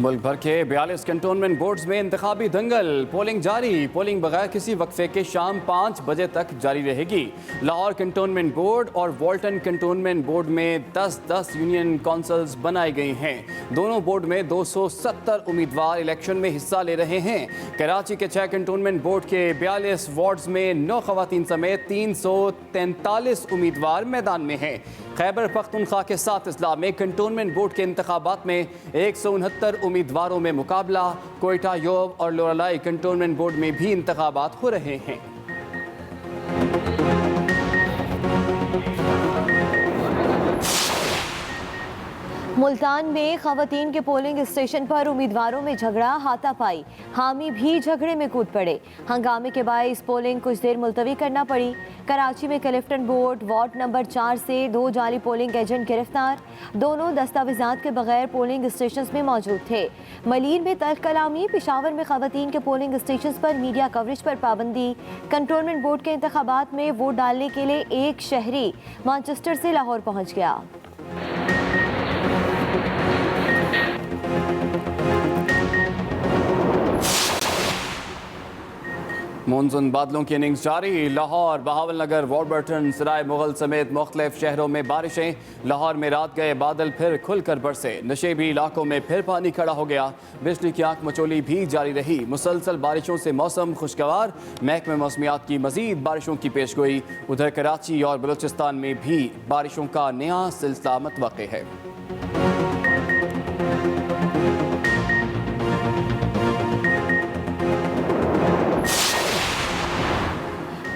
मुल्क भर के 42 कंटोनमेंट बोर्ड्स में इंतखाबी दंगल, पोलिंग जारी। पोलिंग बगैर किसी वक्फे के शाम 5 बजे तक जारी रहेगी। लाहौर कंटोनमेंट बोर्ड और वॉल्टन कंटोनमेंट बोर्ड में 10-10 यूनियन काउंसिल्स बनाई गई हैं। दोनों बोर्ड में 270 उम्मीदवार इलेक्शन में हिस्सा ले रहे हैं। कराची के 6 कंटोनमेंट बोर्ड के 42 वार्ड्स में 9 खवातीन समेत 343 उम्मीदवार मैदान में हैं। खैबर पख्तूनख्वा के 7 अजला में कंटोनमेंट बोर्ड के इंतखाबात में 169 उम्मीदवारों में मुकाबला। कोयटा, योब और लोरालाई कंटोनमेंट बोर्ड में भी इंतखाबात हो रहे हैं। मुल्तान में खवातीन के पोलिंग स्टेशन पर उम्मीदवारों में झगड़ा, हाथापाई। हामी भी झगड़े में कूद पड़े। हंगामे के बायस पोलिंग कुछ देर मुलतवी करना पड़ी। कराची में क्लिफ्टन बोर्ड वार्ड नंबर 4 से 2 जाली पोलिंग एजेंट गिरफ्तार। दोनों दस्तावेजात के बगैर पोलिंग स्टेशन में मौजूद थे। मलीर में तल्ख कलामी। पेशावर में खवातीन के पोलिंग स्टेशन पर मीडिया कवरेज पर पाबंदी। कंटोनमेंट बोर्ड के इंतखाबात में वोट डालने के लिए एक शहरी मैनचेस्टर से लाहौर पहुँच गया। मानसून बादलों की इनिंग्स जारी। लाहौर, बहावलनगर, वॉर्बर्टन, सराय मुगल समेत मुख्तलिफ शहरों में बारिशें। लाहौर में रात गए बादल फिर खुलकर बरसे। नशेबी इलाकों में फिर पानी खड़ा हो गया। बिजली की आंख मचोली भी जारी रही। मुसलसल बारिशों से मौसम खुशगवार। महकमे मौसमियात की मजीद बारिशों की पेशगोई। उधर कराची और बलूचिस्तान में भी बारिशों का नया सिलसिला मुतवक्के है।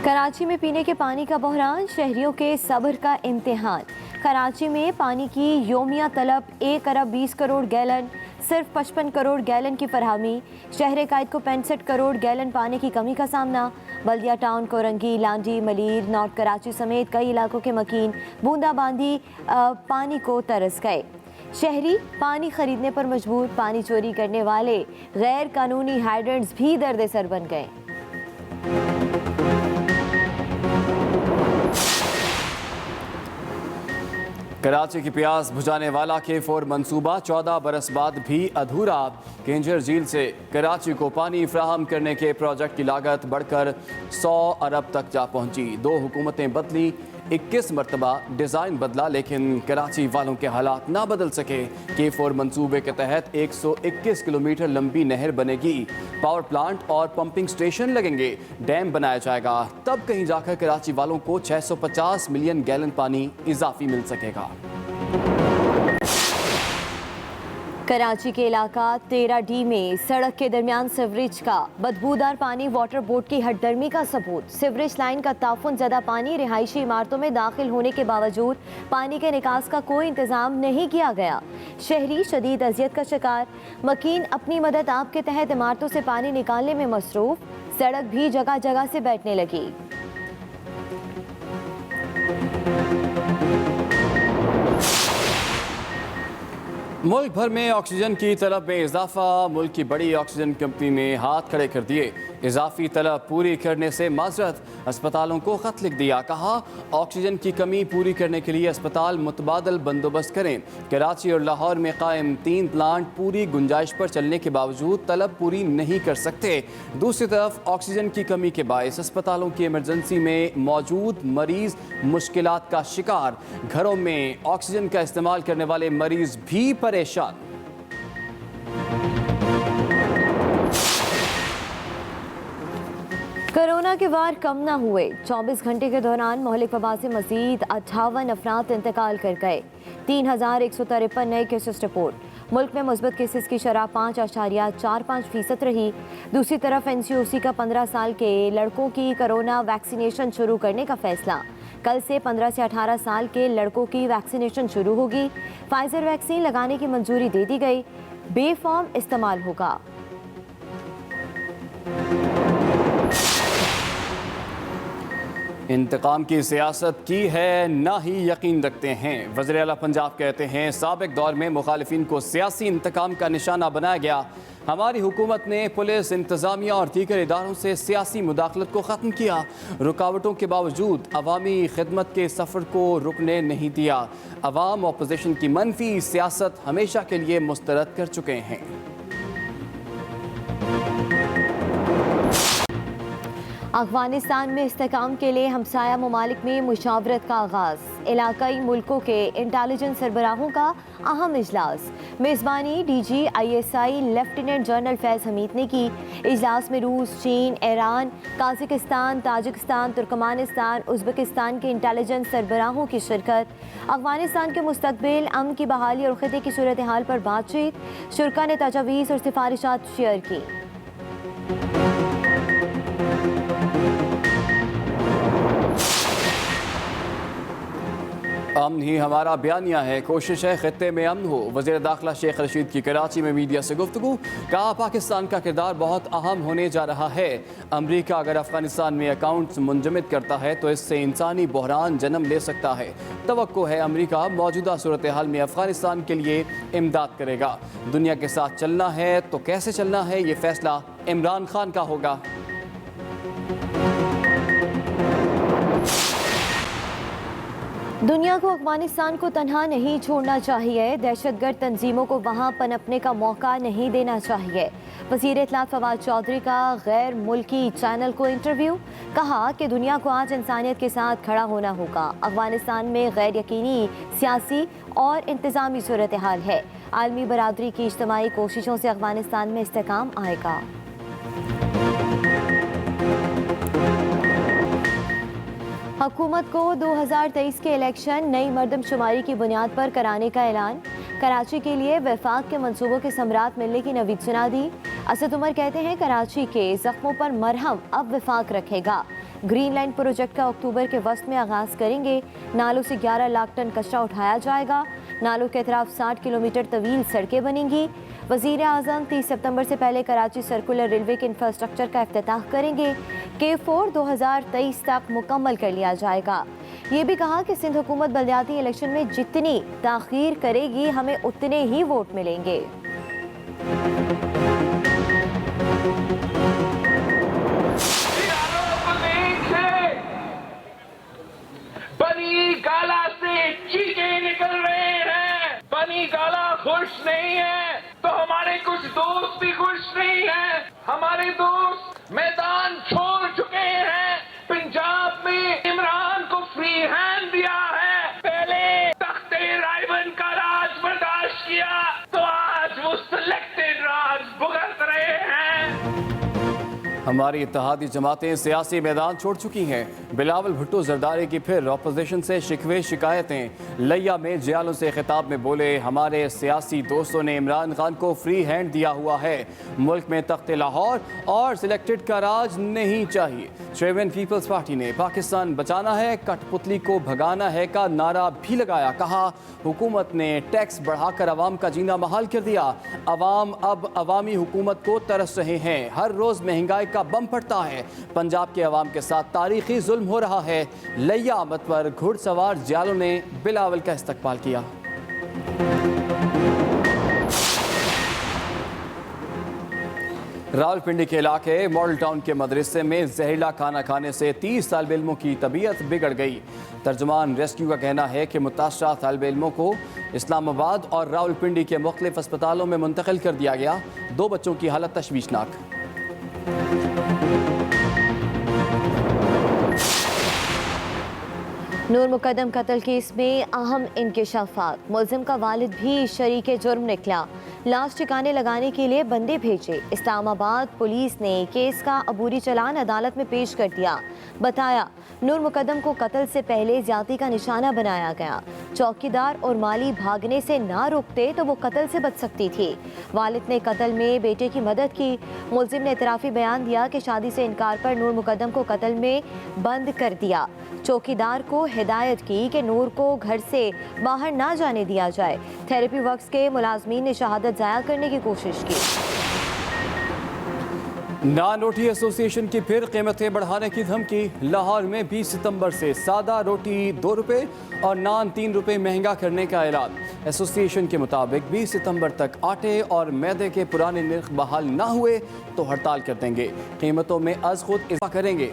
कराची में पीने के पानी का बहरान, शहरियों के सब्र का इम्तिहान। कराची में पानी की योमिया तलब 1 अरब 20 करोड़ गैलन, सिर्फ 55 करोड़ गैलन की फरहमी। शहर कायद को 65 करोड़ गैलन पानी की कमी का सामना। बल्दिया टाउन, कोरंगी, लांडी, मलीर, नॉर्थ कराची समेत कई इलाकों के मकीन बूंदाबांदी पानी को तरस गए। शहरी पानी खरीदने पर मजबूर। पानी चोरी करने वाले गैर कानूनी हाइड्रेंट्स भी दर्द सर बन गए। कराची की प्यास बुझाने वाला K4 मंसूबा 14 बरस बाद भी अधूरा। केंजर झील से कराची को पानी फ्राहम करने के प्रोजेक्ट की लागत बढ़कर 100 अरब तक जा पहुंची। 2 हुकूमतें बदली, 21 मरतबा डिज़ाइन बदला, लेकिन कराची वालों के हालात ना बदल सके। K4 मंसूबे के तहत 121 किलोमीटर लंबी नहर बनेगी। पावर प्लांट और पंपिंग स्टेशन लगेंगे। डैम बनाया जाएगा। तब कहीं जाकर कराची वालों को 650 मिलियन गैलन पानी इजाफी मिल सकेगा। कराची के इलाका 13D में सड़क के दरमियान सीवरेज का बदबूदार पानी वाटर बोर्ड की हटदर्मी का सबूत। सीवरेज लाइन का ताफुन ज़दा पानी रिहायशी इमारतों में दाखिल होने के बावजूद पानी के निकास का कोई इंतजाम नहीं किया गया। शहरी शदीद अजियत का शिकार। मकीन अपनी मदद आप के तहत इमारतों से पानी निकालने में मसरूफ। सड़क भी जगह जगह से बैठने लगी। मुल्क भर में ऑक्सीजन की तलब में इजाफा। मुल्क की बड़ी ऑक्सीजन कंपनी ने हाथ खड़े कर दिए। इजाफी तलब पूरी करने से माजरत। अस्पतालों को खत लिख दिया। कहा ऑक्सीजन की कमी पूरी करने के लिए अस्पताल मुतबादल बंदोबस्त करें। कराची और लाहौर में कायम 3 प्लांट पूरी गुंजाइश पर चलने के बावजूद तलब पूरी नहीं कर सकते। दूसरी तरफ ऑक्सीजन की कमी के बायस अस्पतालों की इमरजेंसी में मौजूद मरीज मुश्किलात का शिकार। घरों में ऑक्सीजन का इस्तेमाल करने वाले मरीज भी परेशान। कोरोना के वार कम न हुए। 24 घंटे के दौरान मोहलिक वबा से मजीद 58 अफराद इंतकाल कर गए। 3153 नए केसेस रिपोर्ट। मुल्क में मुस्बत केसेस की शरह 5.45% रही। दूसरी तरफ NCOC का 15 साल के लड़कों की कोरोना वैक्सीनेशन शुरू करने का फैसला। कल से 15 से 18 साल के लड़कों की वैक्सीनेशन शुरू होगी। फाइजर वैक्सीन लगाने की मंजूरी दे दी गई। बेफॉर्म इस्तेमाल होगा। इंतकाम की सियासत की है ना ही यकीन रखते हैं। वज़ीर आला पंजाब कहते हैं साबिक दौर में मुखालिफिन को सियासी इंतकाम का निशाना बनाया गया। हमारी हुकूमत ने पुलिस, इंतज़ामिया और दीगर इदारों से सियासी मुदाखलत को ख़त्म किया। रुकावटों के बावजूद अवामी खिदमत के सफ़र को रुकने नहीं दिया। अवाम अपोजिशन की मनफी सियासत हमेशा के लिए मुस्तरद कर चुके हैं। अफगानिस्तान में इस्तेहकाम के लिए हमसाया ममालिक में मुशावरत का आगाज़, इलाकाई मुल्कों के इंटेलिजेंस सरबराहों का अहम इजलास। मेज़बानी DG/ISI लेफ्टिनेंट जनरल फैज़ हमीद ने की। इजलास में रूस, चीन, ईरान, काज़ाकिस्तान, ताजिकिस्तान, तुर्कमानिस्तान, उज़्बेकिस्तान के इंटेलिजेंस सरबराहों की शिरकत। अफगानिस्तान के मुस्तकबिल, अमन की बहाली और खिते की सूरत हाल पर बातचीत। शुरा ने तजावीज़ और सिफारिशात शेयर की। अमन ही हमारा बयानिया है, कोशिश है खित्ते में अमन हो। वज़ीर दाखिला शेख रशीद की कराची में मीडिया से गुफ्तगू, कहा पाकिस्तान का किरदार बहुत अहम होने जा रहा है। अमरीका अगर अफगानिस्तान में अकाउंट्स मुंजमद करता है तो इससे इंसानी बहरान जन्म ले सकता है। तवक्को है अमरीका मौजूदा सूरत हाल में अफगानिस्तान के लिए इमदाद करेगा। दुनिया के साथ चलना है तो कैसे चलना है, ये फैसला इमरान खान का होगा। दुनिया को अफगानिस्तान को तन्हा नहीं छोड़ना चाहिए, दहशतगर्द तंजीमों को वहाँ पनपने का मौका नहीं देना चाहिए। वज़ीर इत्तलात फवाद चौधरी का गैर मुल्की चैनल को इंटरव्यू, कहा कि दुनिया को आज इंसानियत के साथ खड़ा होना होगा। अफगानिस्तान में गैर यकीनी सियासी और इंतज़ामी सूरत हाल है। आलमी बरादरी की इज्तिमाई कोशिशों से अफगानिस्तान में इस्तेहकाम आएगा। हुकूमत को 2023 के इलेक्शन नई मरदमशुमारी की बुनियाद पर कराने का ऐलान। कराची के लिए वफाक के मंसूबों के समरात मिलने की नवीद सुना दी। असद उमर कहते हैं कराची के जख्मों पर मरहम अब वफाक रखेगा। ग्रीन लाइन प्रोजेक्ट का अक्टूबर के वस्त में आगाज करेंगे। नालों से 11 लाख टन कचरा उठाया जाएगा। नालों के अतराफ 60 किलोमीटर तवील सड़कें बनेंगी। वज़ीर आज़म 30 सितंबर से पहले कराची सर्कुलर रेलवे के इंफ्रास्ट्रक्चर का इफ्तिताह करेंगे। K4 2023 तक मुकम्मल कर लिया जाएगा। ये भी कहा कि सिंध हुकूमत बलदियाती इलेक्शन में जितनी ताख़ीर करेगी हमें उतने ही वोट मिलेंगे। बनी गाला से चीखे निकल रहे हैं। बनी गाला खुश नहीं है तो हमारे कुछ दोस्त भी खुश नहीं है। हमारे दोस्त मैदान छोड़ चुके हैं। पंजाब में इमरान को फ्री हैंड दिया है। पहले तख्ते रायबन का राज बर्दाश्त किया तो आज वो सिलेक्टेड राज भुगत रहे हैं। हमारी इत्तेहादी जमातें सियासी मैदान छोड़ चुकी हैं। बिलावल भुट्टो जरदारी की फिर अपोजिशन से शिकवे शिकायतें। लिया में जियालों से खिताब में बोले, हमारे सियासी दोस्तों ने इमरान खान को फ्री हैंड दिया हुआ है। मुल्क में तख्ते लाहौर और सिलेक्टेड का राज नहीं चाहिए। चेयरमैन पीपल्स पार्टी ने पाकिस्तान बचाना है, कठपुतली को भगाना है का नारा भी लगाया। कहा हुकूमत ने टैक्स बढ़ाकर अवाम का जीना महाल कर दिया। अवाम अब अवामी हुकूमत को तरस रहे हैं। हर रोज़ महंगाई का बम फटता है। पंजाब के अवाम के साथ तारीखी जुल्म हो रहा है। लिया आमद पर घुड़सवार जियालों ने बिलावल का इस्तकबाल किया। रावलपिंडी के इलाके मॉडल टाउन के मदरसे में जहरीला खाना खाने से 30 तालिब इल्मों की तबीयत बिगड़ गई। तर्जुमान रेस्क्यू का कहना है कि मुतासरा तालिब इल्मों को इस्लामाबाद और रावलपिंडी के मुख्तलिफ अस्पतालों में मुंतकिल कर दिया गया। 2 बच्चों की हालत तशवीशनाक। नूर मुकद्दम कत्ल केस में अहम इंकिशाफात। मुलजिम का वालिद भी शरीके जुर्म निकला। लाश ठिकाने लगाने के लिए बंदे भेजे। इस्लामाबाद पुलिस ने केस का अबूरी चलान अदालत में पेश कर दिया। बताया नूर मुकद्दम को कत्ल से पहले ज्यादती का निशाना बनाया गया। चौकीदार और माली भागने से ना रुकते तो वो कत्ल से बच सकती थी। वालिद ने कत्ल में बेटे की मदद की। मुलजिम ने इतराफी बयान दिया कि शादी से इनकार पर नूर मुकद्दम को कत्ल में बंद कर दिया। चौकीदार को हिदायत की कि नूर को घर से बाहर ना जाने दिया जाए। थेरेपी वर्क्स के मुलाजमीन ने शहादत जाया करने की कोशिश की। नान रोटी एसोसिएशन की फिर कीमतें बढ़ाने की धमकी। लाहौर में 20 सितंबर से सादा रोटी 2 रुपये और नान 3 रुपये महंगा करने का ऐलान। एसोसिएशन के मुताबिक 20 सितंबर तक आटे और मैदे के पुराने नर्ख बहाल ना हुए तो हड़ताल कर देंगे। कीमतों में अज खुद इजाफा करेंगे।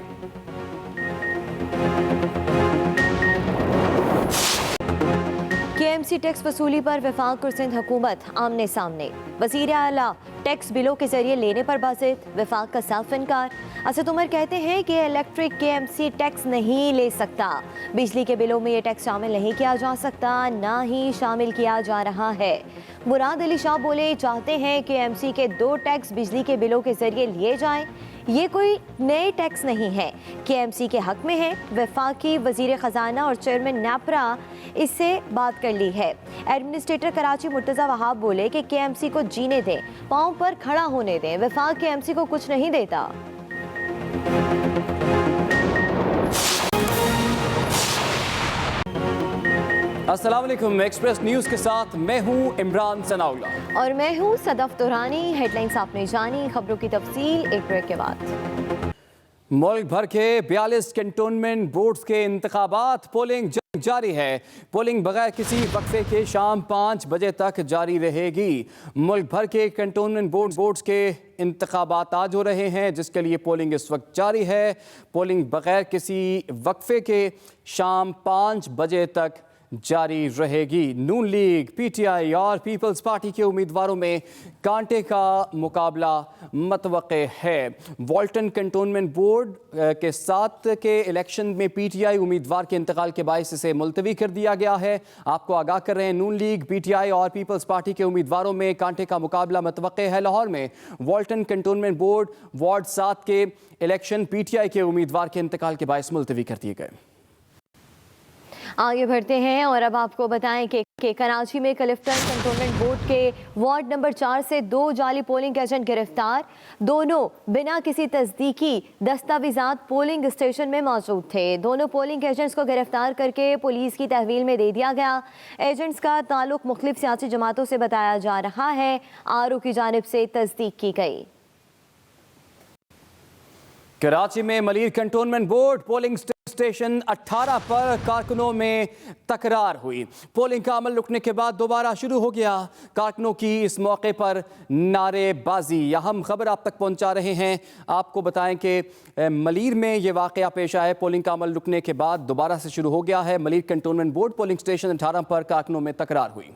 KMC टैक्स वसूली पर वफाक और सिंध हुकूमत आमने सामने। वज़ीर आला टैक्स बिलों के जरिए लेने पर बाज़िद, वफाक का साफ इनकार। असद उमर कहते हैं कि इलेक्ट्रिक केएमसी टैक्स नहीं ले सकता। बिजली के बिलों में ये टैक्स शामिल नहीं किया जा सकता, ना ही शामिल किया जा रहा है। मुराद अली शाह बोले, चाहते हैं कि केएमसी के 2 टैक्स बिजली के बिलों के जरिए लिए जाएं। ये कोई नए टैक्स नहीं है, केएमसी के हक में है। वफाकी वजीर खजाना और चेयरमैन नेपरा इससे बात कर ली है। एडमिनिस्ट्रेटर कराची मुर्तज़ा वहाब बोले कि केएमसी को जीने दें, पाँव पर खड़ा होने दें। वफाक केएमसी को कुछ नहीं देता। अस्सलाम वालेकुम, एक्सप्रेस न्यूज़ के साथ मैं हूं इमरान सनाउल्ला और मैं हूं सदफ दुरानी। हेडलाइंस आपने जानी, खबरों की तफसील एक ब्रेक के बाद। मुल्क भर के 42 कैंटोनमेंट बोर्ड्स के इंतखाबात, पोलिंग जारी है। पोलिंग बगैर किसी वक्फे के शाम 5 बजे तक जारी रहेगी। मुल्क भर के कैंटोनमेंट बोर्ड्स के इंतखाबात आज हो रहे हैं, जिसके लिए पोलिंग इस वक्त जारी है। पोलिंग बगैर किसी वक्फे के शाम 5 बजे तक जारी रहेगी। नून लीग, पीटीआई और पीपल्स पार्टी के उम्मीदवारों में कांटे का मुकाबला मतवक़्क़े है। वॉल्टन कैंटोनमेंट बोर्ड के 7 के इलेक्शन में पीटीआई उम्मीदवार के इंतकाल के बायस इसे मुलतवी कर दिया गया है। आपको आगाह कर रहे हैं, नून लीग, पीटीआई और पीपल्स पार्टी के उम्मीदवारों में कांटे का मुकाबला मतवक़्क़े है। लाहौर में वॉल्टन कैंटोनमेंट बोर्ड वार्ड 7 के इलेक्शन पीटीआई के उम्मीदवार के इंतकाल के बायस मुलतवी कर दिए गए। आगे बढ़ते हैं और अब आपको बताएं कि कराची में क्लिफ्टन कैंटोनमेंट बोर्ड के वार्ड नंबर 4 से 2 जाली पोलिंग एजेंट गिरफ्तार। दोनों बिना किसी तस्दीकी दस्तावेजात पोलिंग स्टेशन में मौजूद थे। दोनों पोलिंग एजेंट्स को गिरफ्तार करके पुलिस की तहवील में दे दिया गया। एजेंट्स का ताल्लुक मुख्तलिफ सियासी जमातों से बताया जा रहा है। आरओ की जानिब से तस्दीक की गई। कराची में Malir cantonment board polling station 18 पर कारकुनों में तकरार हुई। पोलिंग का अमल रुकने के बाद दोबारा शुरू हो गया। कारकुनों की इस मौके पर नारेबाजी। अहम खबर आप तक पहुंचा रहे हैं। आपको बताएं कि मलीर में ये वाकया पेश आया। पोलिंग का अमल रुकने के बाद दोबारा से शुरू हो गया है। Malir cantonment board polling station 18 पर कारकुनों में तकरार हुई।